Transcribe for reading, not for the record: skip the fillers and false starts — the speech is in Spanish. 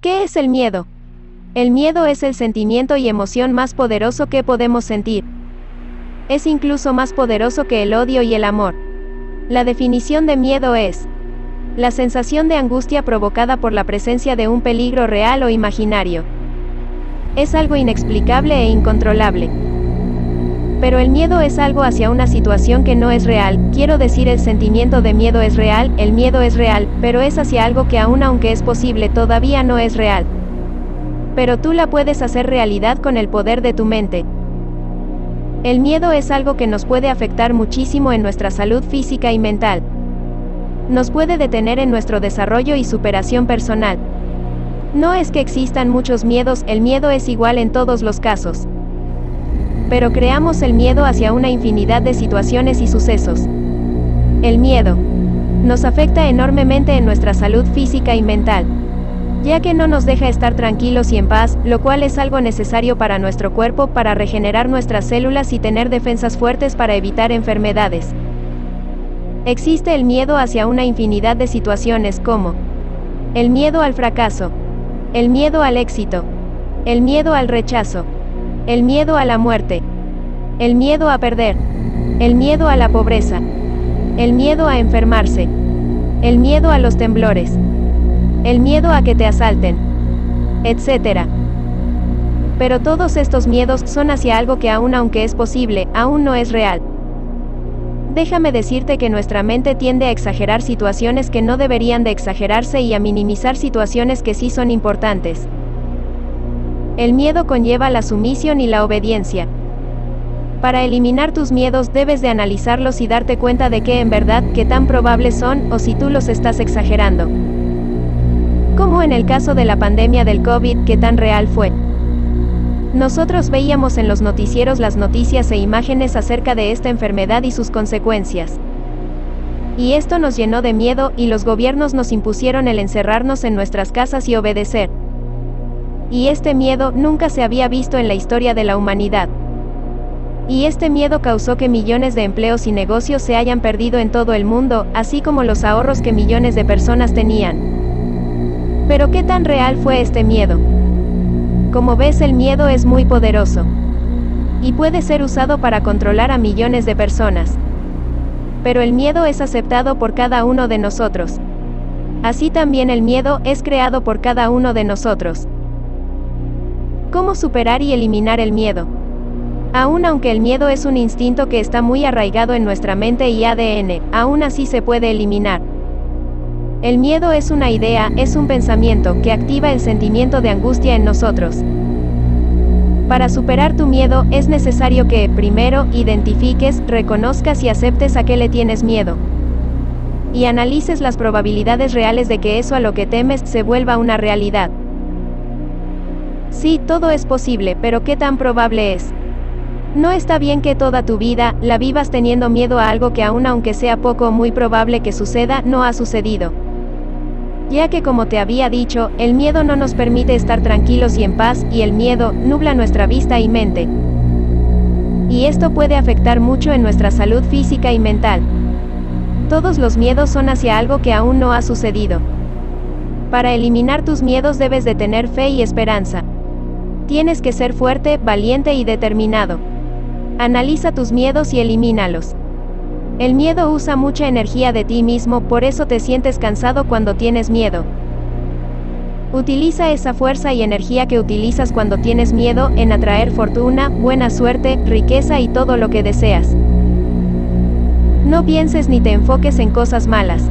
¿Qué es el miedo? El miedo es el sentimiento y emoción más poderoso que podemos sentir. Es incluso más poderoso que el odio y el amor. La definición de miedo es la sensación de angustia provocada por la presencia de un peligro real o imaginario. Es algo inexplicable e incontrolable. Pero el miedo es algo hacia una situación que no es real, quiero decir, el sentimiento de miedo es real, el miedo es real, pero es hacia algo que aun aunque es posible todavía no es real. Pero tú la puedes hacer realidad con el poder de tu mente. El miedo es algo que nos puede afectar muchísimo en nuestra salud física y mental. Nos puede detener en nuestro desarrollo y superación personal. No es que existan muchos miedos, el miedo es igual en todos los casos. Pero creamos el miedo hacia una infinidad de situaciones y sucesos. El miedo nos afecta enormemente en nuestra salud física y mental, ya que no nos deja estar tranquilos y en paz, lo cual es algo necesario para nuestro cuerpo, para regenerar nuestras células y tener defensas fuertes para evitar enfermedades. Existe el miedo hacia una infinidad de situaciones como el miedo al fracaso, el miedo al éxito, el miedo al rechazo, el miedo a la muerte, el miedo a perder, el miedo a la pobreza, el miedo a enfermarse, el miedo a los temblores, el miedo a que te asalten, etc. Pero todos estos miedos son hacia algo que aun aunque es posible, aún no es real. Déjame decirte que nuestra mente tiende a exagerar situaciones que no deberían de exagerarse y a minimizar situaciones que sí son importantes. El miedo conlleva la sumisión y la obediencia. Para eliminar tus miedos debes de analizarlos y darte cuenta de que en verdad, qué tan probables son, o si tú los estás exagerando. Como en el caso de la pandemia del COVID, ¿qué tan real fue? Nosotros veíamos en los noticieros las noticias e imágenes acerca de esta enfermedad y sus consecuencias. Y esto nos llenó de miedo, y los gobiernos nos impusieron el encerrarnos en nuestras casas y obedecer. Y este miedo nunca se había visto en la historia de la humanidad. Y este miedo causó que millones de empleos y negocios se hayan perdido en todo el mundo, así como los ahorros que millones de personas tenían. Pero ¿qué tan real fue este miedo? Como ves, el miedo es muy poderoso. Y puede ser usado para controlar a millones de personas. Pero el miedo es aceptado por cada uno de nosotros. Así también el miedo es creado por cada uno de nosotros. ¿Cómo superar y eliminar el miedo? Aun aunque el miedo es un instinto que está muy arraigado en nuestra mente y ADN, aún así se puede eliminar. El miedo es una idea, es un pensamiento, que activa el sentimiento de angustia en nosotros. Para superar tu miedo, es necesario que, primero, identifiques, reconozcas y aceptes a qué le tienes miedo. Y analices las probabilidades reales de que eso a lo que temes se vuelva una realidad. Sí, todo es posible, pero ¿qué tan probable es? No está bien que toda tu vida la vivas teniendo miedo a algo que aun aunque sea poco o muy probable que suceda, no ha sucedido. Ya que, como te había dicho, el miedo no nos permite estar tranquilos y en paz, y el miedo nubla nuestra vista y mente. Y esto puede afectar mucho en nuestra salud física y mental. Todos los miedos son hacia algo que aún no ha sucedido. Para eliminar tus miedos debes de tener fe y esperanza. Tienes que ser fuerte, valiente y determinado. Analiza tus miedos y elimínalos. El miedo usa mucha energía de ti mismo, por eso te sientes cansado cuando tienes miedo. Utiliza esa fuerza y energía que utilizas cuando tienes miedo en atraer fortuna, buena suerte, riqueza y todo lo que deseas. No pienses ni te enfoques en cosas malas.